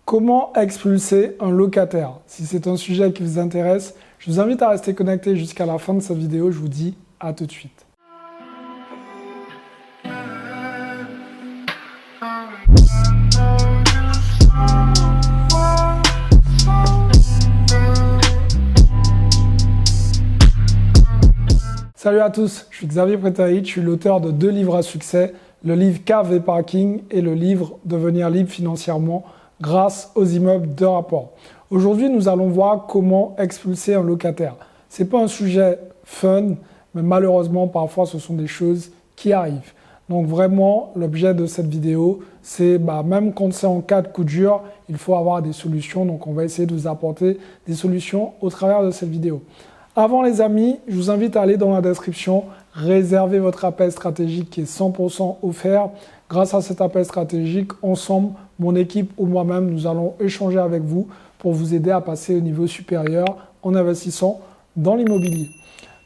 Comment expulser un locataire? Si c'est un sujet qui vous intéresse, je vous invite à rester connecté jusqu'à la fin de cette vidéo. Je vous dis à tout de suite. Salut à tous, je suis Xavier Pretaït, je suis l'auteur de 2 livres à succès, le livre Cave et Parking et le livre Devenir libre financièrement grâce aux immeubles de rapport. Aujourd'hui, nous allons voir comment expulser un locataire. Ce n'est pas un sujet fun, mais malheureusement, parfois, ce sont des choses qui arrivent. Donc vraiment, l'objet de cette vidéo, c'est même quand c'est en cas de coup dur, il faut avoir des solutions. Donc on va essayer de vous apporter des solutions au travers de cette vidéo. Avant les amis, je vous invite à aller dans la description, réserver votre appel stratégique qui est 100% offert. Grâce à cet appel stratégique, ensemble, mon équipe ou moi-même, nous allons échanger avec vous pour vous aider à passer au niveau supérieur en investissant dans l'immobilier.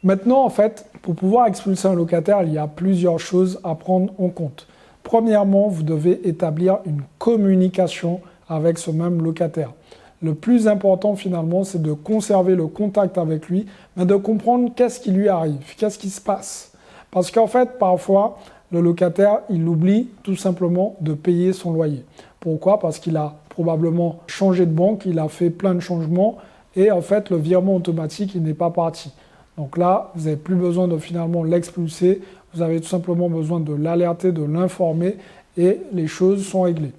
Maintenant, en fait, pour pouvoir expulser un locataire, il y a plusieurs choses à prendre en compte. Premièrement, vous devez établir une communication avec ce même locataire. Le plus important finalement, c'est de conserver le contact avec lui, mais de comprendre qu'est-ce qui lui arrive, qu'est-ce qui se passe. Parce qu'en fait, parfois, le locataire, il oublie tout simplement de payer son loyer. Pourquoi? Parce qu'il a probablement changé de banque, il a fait plein de changements et en fait, le virement automatique, il n'est pas parti. Donc là, vous n'avez plus besoin de finalement l'expulser, vous avez tout simplement besoin de l'alerter, de l'informer et les choses sont réglées.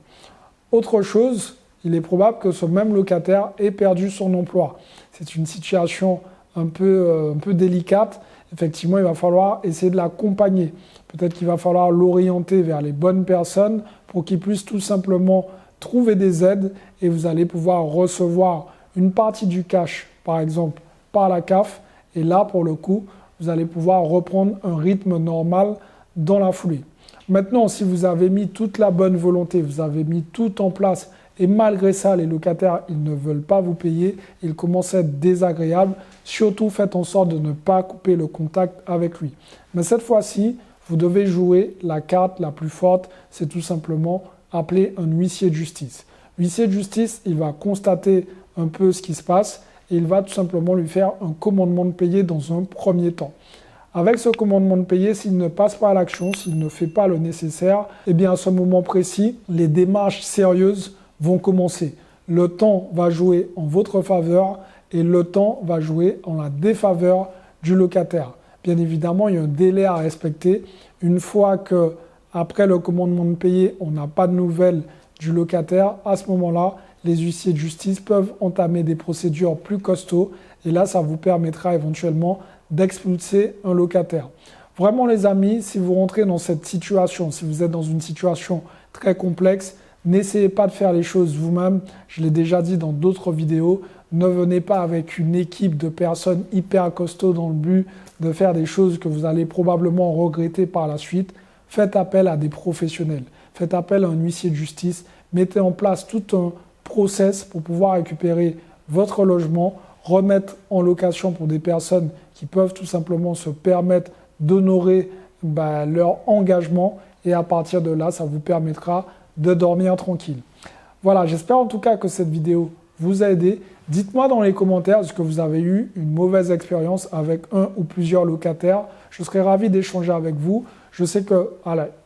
Autre chose, il est probable que ce même locataire ait perdu son emploi. C'est une situation un peu délicate. Effectivement, il va falloir essayer de l'accompagner. Peut-être qu'il va falloir l'orienter vers les bonnes personnes pour qu'il puisse tout simplement trouver des aides et vous allez pouvoir recevoir une partie du cash, par exemple, par la CAF. Et là, pour le coup, vous allez pouvoir reprendre un rythme normal dans la foulée. Maintenant, si vous avez mis toute la bonne volonté, vous avez mis tout en place, et malgré ça, les locataires, ils ne veulent pas vous payer, ils commencent à être désagréables. Surtout, faites en sorte de ne pas couper le contact avec lui. Mais cette fois-ci, vous devez jouer la carte la plus forte, c'est tout simplement appeler un huissier de justice. L'huissier de justice, il va constater un peu ce qui se passe et il va tout simplement lui faire un commandement de payer dans un premier temps. Avec ce commandement de payer, s'il ne passe pas à l'action, s'il ne fait pas le nécessaire, eh bien à ce moment précis, les démarches sérieuses vont commencer. Le temps va jouer en votre faveur et le temps va jouer en la défaveur du locataire. Bien évidemment, il y a un délai à respecter. Une fois que, après le commandement de payer, on n'a pas de nouvelles du locataire, à ce moment-là, les huissiers de justice peuvent entamer des procédures plus costauds et là, ça vous permettra éventuellement d'expulser un locataire. Vraiment les amis, si vous rentrez dans cette situation, si vous êtes dans une situation très complexe, n'essayez pas de faire les choses vous-même. Je l'ai déjà dit dans d'autres vidéos, ne venez pas avec une équipe de personnes hyper costauds dans le but de faire des choses que vous allez probablement regretter par la suite. Faites appel à des professionnels, faites appel à un huissier de justice, mettez en place tout un process pour pouvoir récupérer votre logement, remettre en location pour des personnes qui peuvent tout simplement se permettre d'honorer leur engagement et à partir de là, ça vous permettra de dormir tranquille. Voilà, j'espère en tout cas que cette vidéo vous a aidé. Dites-moi dans les commentaires est-ce que vous avez eu une mauvaise expérience avec un ou plusieurs locataires. Je serais ravi d'échanger avec vous. Je sais que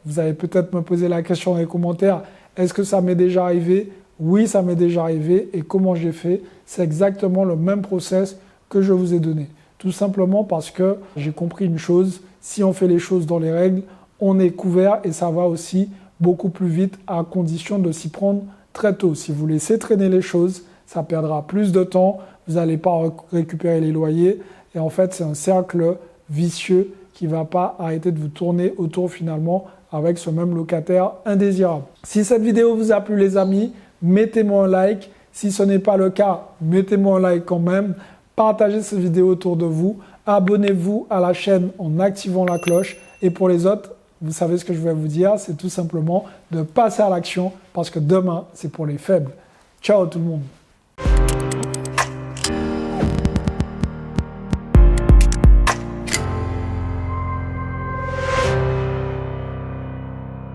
vous allez peut-être me poser la question dans les commentaires, est-ce que ça m'est déjà arrivé? Oui, ça m'est déjà arrivé. Et comment j'ai fait? C'est exactement le même process que je vous ai donné. Tout simplement parce que j'ai compris une chose, si on fait les choses dans les règles, on est couvert et ça va aussi beaucoup plus vite à condition de s'y prendre très tôt. Si vous laissez traîner les choses, ça perdra plus de temps, vous n'allez pas récupérer les loyers et en fait c'est un cercle vicieux qui ne va pas arrêter de vous tourner autour finalement avec ce même locataire indésirable. Si cette vidéo vous a plu les amis, mettez-moi un like. Si ce n'est pas le cas, mettez-moi un like quand même. Partagez cette vidéo autour de vous. Abonnez-vous à la chaîne en activant la cloche. Et pour les autres, vous savez ce que je vais vous dire, c'est tout simplement de passer à l'action parce que demain, c'est pour les faibles. Ciao tout le monde.